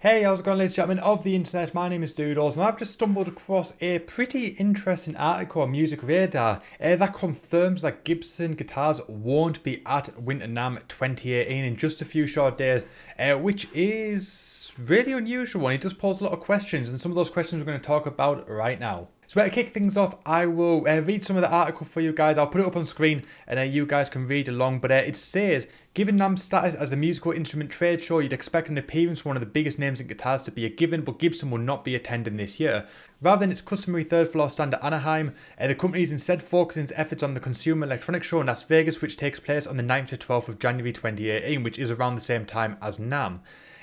Hey, how's it going, ladies and gentlemen of the internet? My name is Doodles, and I've just stumbled across a pretty interesting article on Music Radar that confirms that Gibson guitars won't be at Winter NAMM 2018 in just a few short days, which is really unusual, and it does pose a lot of questions, and some of those questions we're going to talk about right now. So to kick things off, I will read some of the article for you guys. I'll put it up on screen and you guys can read along. But it says, given NAMM's status as the musical instrument trade show, you'd expect an appearance from one of the biggest names in guitars to be a given, but Gibson will not be attending this year. Rather than its customary third floor stand at Anaheim, the company is instead focusing its efforts on the Consumer Electronics Show in Las Vegas, which takes place on the 9th to 12th of January 2018, which is around the same time as NAMM.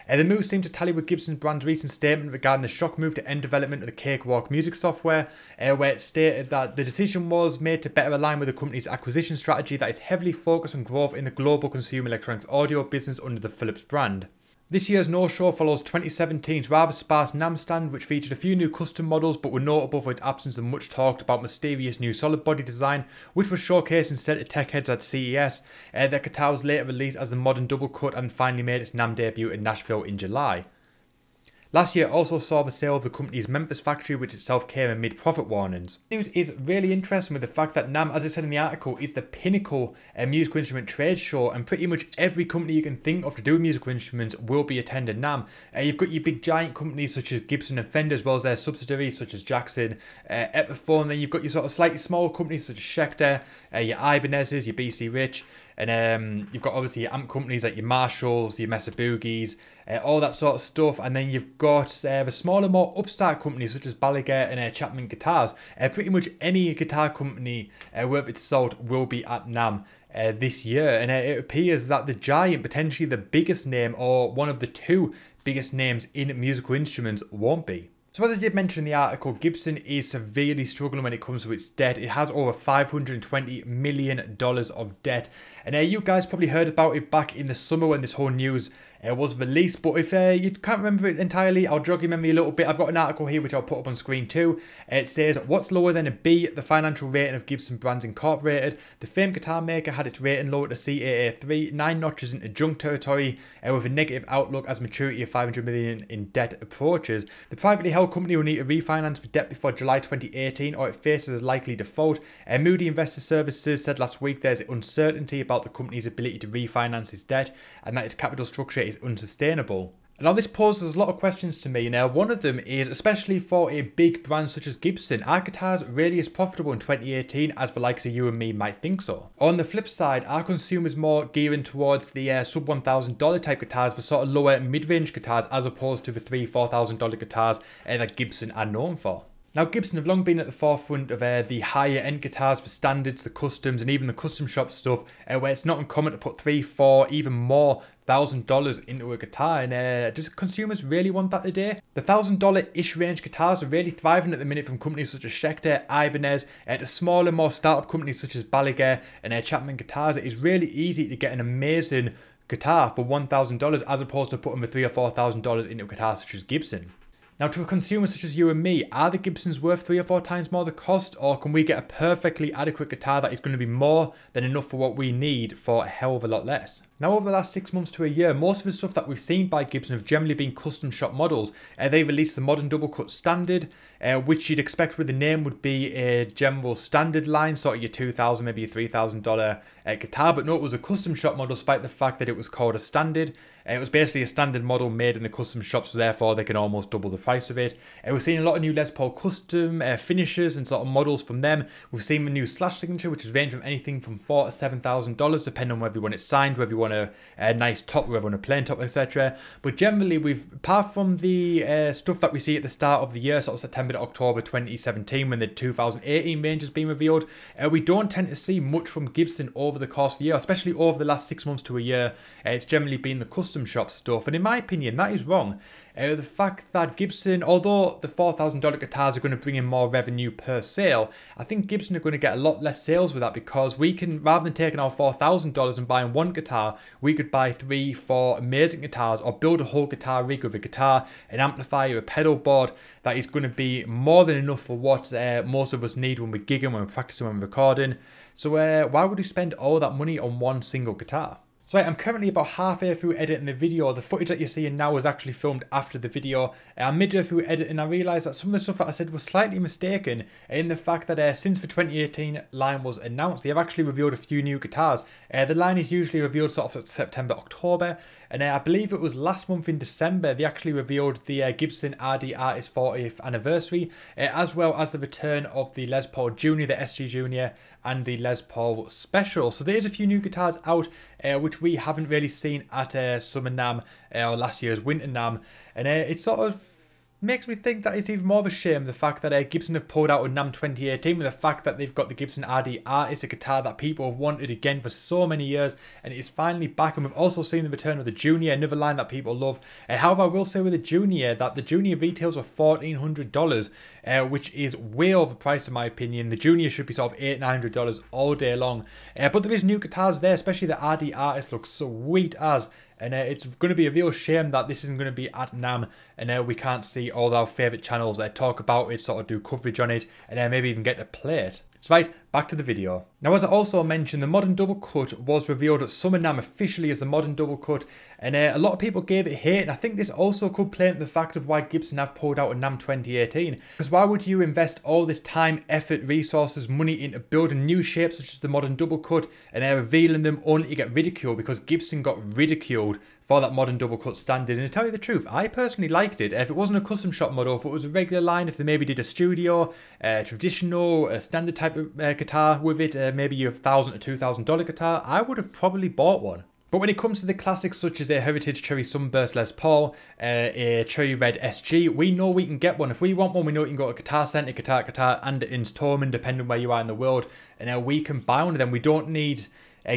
The move seemed to tally with Gibson's brand's recent statement regarding the shock move to end development of the Cakewalk music software, where it stated that the decision was made to better align with the company's acquisition strategy that is heavily focused on growth in the global consumer electronics audio business under the Phillips brand. This year's no-show follows 2017's rather sparse NAMM stand, which featured a few new custom models but were notable for its absence of much talked about mysterious new solid body design, which was showcased instead to tech heads at CES. The guitar was later released as the modern double cut and finally made its NAMM debut in Nashville in July. Last year also saw the sale of the company's Memphis factory, which itself came amid profit warnings. News is really interesting with the fact that NAMM, as I said in the article, is the pinnacle musical instrument trade show, and pretty much every company you can think of to do musical instruments will be attending NAMM. You've got your big giant companies such as Gibson and Fender, as well as their subsidiaries such as Jackson, Epiphone. Then you've got your sort of slightly smaller companies such as Schecter, your Ibanez's, your BC Rich. And you've got obviously your amp companies like your Marshalls, your Mesa Boogies, all that sort of stuff. And then you've got the smaller, more upstart companies such as Balaguer and Chapman Guitars. Pretty much any guitar company worth its salt will be at NAMM this year. And it appears that the giant, potentially the biggest name or one of the two biggest names in musical instruments, won't be. So as I did mention in the article, Gibson is severely struggling when it comes to its debt. It has over $520 million of debt. And you guys probably heard about it back in the summer when this whole news was released. But if you can't remember it entirely, I'll jog your memory a little bit. I've got an article here which I'll put up on screen too. It says, what's lower than a B? The financial rating of Gibson Brands Incorporated. The famed guitar maker had its rating lowered to CAA3, 9 notches into junk territory, with a negative outlook as maturity of $500 million in debt approaches. The privately held company will need to refinance for debt before July 2018 or it faces a likely default. Moody Investor Services said last week there's uncertainty about the company's ability to refinance its debt and that its capital structure is unsustainable. Now this poses a lot of questions to me. Now one of them is, especially for a big brand such as Gibson, are guitars really as profitable in 2018 as the likes of you and me might think so? On the flip side, are consumers more gearing towards the sub $1,000 type guitars, the sort of lower mid-range guitars, as opposed to the $3,000-$4,000 guitars that Gibson are known for? Now Gibson have long been at the forefront of the higher end guitars, the standards, the customs and even the custom shop stuff, where it's not uncommon to put $3,000, $4,000, even more $1,000 into a guitar. And does consumers really want that today? The $1,000-ish range guitars are really thriving at the minute, from companies such as Schecter, Ibanez, to smaller, more startup companies such as Balaguer and Chapman Guitars. It is really easy to get an amazing guitar for $1,000 as opposed to putting the $3,000 or $4,000 into a guitar such as Gibson. Now to a consumer such as you and me, are the Gibsons worth 3 or 4 times more the cost, or can we get a perfectly adequate guitar that is going to be more than enough for what we need for a hell of a lot less? Now over the last 6 months to a year, most of the stuff that we've seen by Gibson have generally been custom shop models. They released the modern double cut standard, which you'd expect with the name would be a general standard line, sort of your $2,000, maybe a $3,000 guitar, but no, it was a custom shop model despite the fact that it was called a standard. It was basically a standard model made in the custom shops, so therefore they can almost double the price of it. We're seeing a lot of new Les Paul custom finishes and sort of models from them. We've seen the new Slash signature, which is ranging from anything from $4,000 to $7,000, depending on whether you want it signed, whether you want a nice top, whether you want a plain top, etc. But generally, apart from the stuff that we see at the start of the year, sort of September to October 2017, when the 2018 range has been revealed, we don't tend to see much from Gibson over the course of the year, especially over the last 6 months to a year. It's generally been the custom shop stuff, and in my opinion that is wrong. The fact that Gibson, although the $4,000 guitars are going to bring in more revenue per sale, I think Gibson are going to get a lot less sales with that, because we can, rather than taking our $4,000 and buying one guitar, we could buy 3, 4 amazing guitars, or build a whole guitar rig with a guitar, an amplifier, a pedal board that is going to be more than enough for what most of us need when we're gigging, when we're practicing, when we're recording. So why would we spend all that money on one single guitar? So I'm currently about halfway through editing the video. The footage that you're seeing now was actually filmed after the video. I'm midway through editing, I realised that some of the stuff that I said was slightly mistaken in the fact that since the 2018 line was announced, they have actually revealed a few new guitars. The line is usually revealed sort of September, October, and I believe it was last month in December they actually revealed the Gibson RD Artist 40th anniversary, as well as the return of the Les Paul Junior, the SG Junior, and the Les Paul Special. So there's a few new guitars out which we haven't really seen at Summer NAMM or last year's Winter NAMM, and it sort of makes me think that it's even more of a shame the fact that Gibson have pulled out of NAMM 2018 with the fact that they've got the Gibson RD Artist, a guitar that people have wanted again for so many years, and it's finally back. And we've also seen the return of the Junior, another line that people love. However, I will say with the Junior that the Junior retails are $1,400, which is way overpriced in my opinion. The Junior should be sort of $800-900 all day long. But there is new guitars there, especially the RD Artist looks sweet as. And it's going to be a real shame that this isn't going to be at NAMM, and we can't see all our favourite channels talk about it, sort of do coverage on it, and maybe even get to play it. So right, back to the video. Now, as I also mentioned, the Modern Double Cut was revealed at Summer NAMM officially as the Modern Double Cut, and a lot of people gave it hate, and I think this also could play into the fact of why Gibson have pulled out of NAMM 2018. Because why would you invest all this time, effort, resources, money into building new shapes such as the Modern Double Cut and revealing them only to get ridiculed? Because Gibson got ridiculed for that Modern Double Cut standard. And to tell you the truth, I personally liked it. If it wasn't a custom shop model, if it was a regular line, if they maybe did a studio, traditional, a standard type of guitar with it, maybe your $1,000 to $2,000 guitar, I would have probably bought one. But when it comes to the classics such as a Heritage Cherry Sunburst Les Paul, a Cherry Red SG, we know we can get one. If we want one, we know we can go to Guitar Centre, Guitar, and Installment, depending where you are in the world, and we can buy one of them. We don't need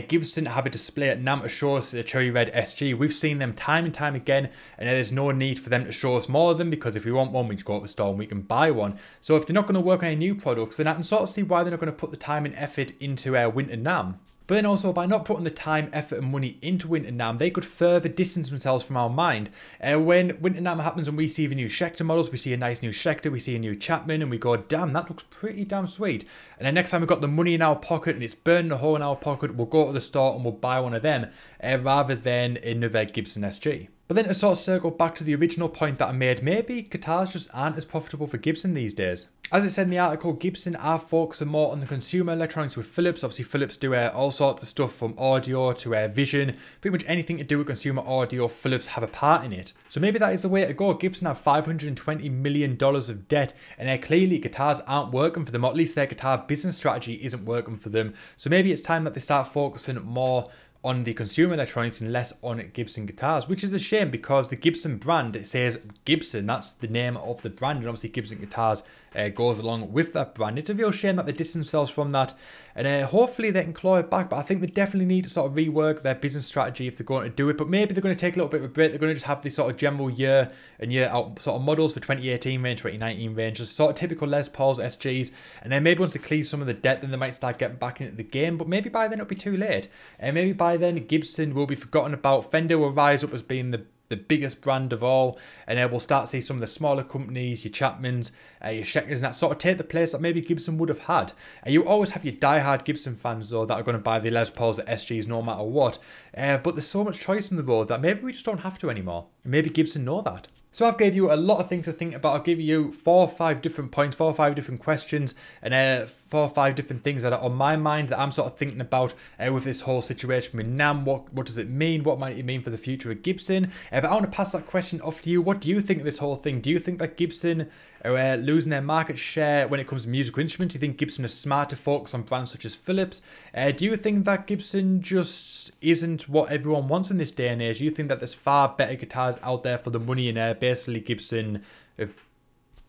Gibson to have a display at NAMM to show us a Cherry Red SG. We've seen them time and time again, and there's no need for them to show us more of them, because if we want one, we just go to the store and we can buy one. So if they're not going to work on any new products, then I can sort of see why they're not going to put the time and effort into Winter NAMM. But then also, by not putting the time, effort and money into Winter NAMM, they could further distance themselves from our mind. When Winter NAMM happens and we see the new Schecter models, we see a nice new Schecter, we see a new Chapman, and we go, damn, that looks pretty damn sweet. And then next time we've got the money in our pocket and it's burning a hole in our pocket, we'll go to the store and we'll buy one of them, rather than another Gibson SG. But then to sort of circle back to the original point that I made, maybe guitars just aren't as profitable for Gibson these days. As it said in the article, Gibson are focusing more on the consumer electronics with Phillips. Obviously, Phillips do all sorts of stuff from audio to vision. Pretty much anything to do with consumer audio, Phillips have a part in it. So maybe that is the way to go. Gibson have $520 million of debt, and clearly guitars aren't working for them, or at least their guitar business strategy isn't working for them. So maybe it's time that they start focusing more on the consumer electronics and less on Gibson guitars, which is a shame because the Gibson brand, it says Gibson, that's the name of the brand, and obviously Gibson guitars goes along with that brand. It's a real shame that they distance themselves from that, and hopefully they can claw it back, but I think they definitely need to sort of rework their business strategy if they're going to do it. But maybe they're going to take a little bit of a break. They're going to just have this sort of general year and year out sort of models for 2018 range, 2019 range, just sort of typical Les Pauls, SGs, and then maybe once they clear some of the debt, then they might start getting back into the game. But maybe by then it'll be too late, and maybe by then Gibson will be forgotten about. Fender will rise up as being the biggest brand of all, and we'll start to see some of the smaller companies, your Chapmans, your Schecters, and that sort of take the place that maybe Gibson would have had. You always have your die-hard Gibson fans though that are going to buy the Les Pauls, the SGs, no matter what. But there's so much choice in the world that maybe we just don't have to anymore. And maybe Gibson know that. So I've gave you a lot of things to think about. I'll give you 4 or 5 different points, 4 or 5 different questions, and 4 or 5 different things that are on my mind that I'm sort of thinking about with this whole situation with NAMM. What does it mean? What might it mean for the future of Gibson? But I want to pass that question off to you. What do you think of this whole thing? Do you think that Gibson are losing their market share when it comes to musical instruments? Do you think Gibson is smart to focus on brands such as Phillips? Do you think that Gibson just isn't what everyone wants in this day and age? Do you think that there's far better guitars out there for the money, and basically Gibson have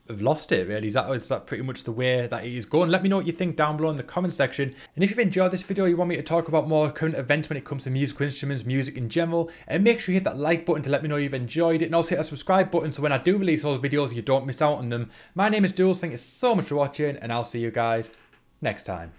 lost it, really? Is that pretty much the way that it is going? Let me know what you think down below in the comment section. And if you've enjoyed this video, you want me to talk about more current events when it comes to musical instruments, music in general, and make sure you hit that like button to let me know you've enjoyed it, and also hit that subscribe button so when I do release all the videos, you don't miss out on them. My name is Doodles. Thank you so much for watching, and I'll see you guys next time.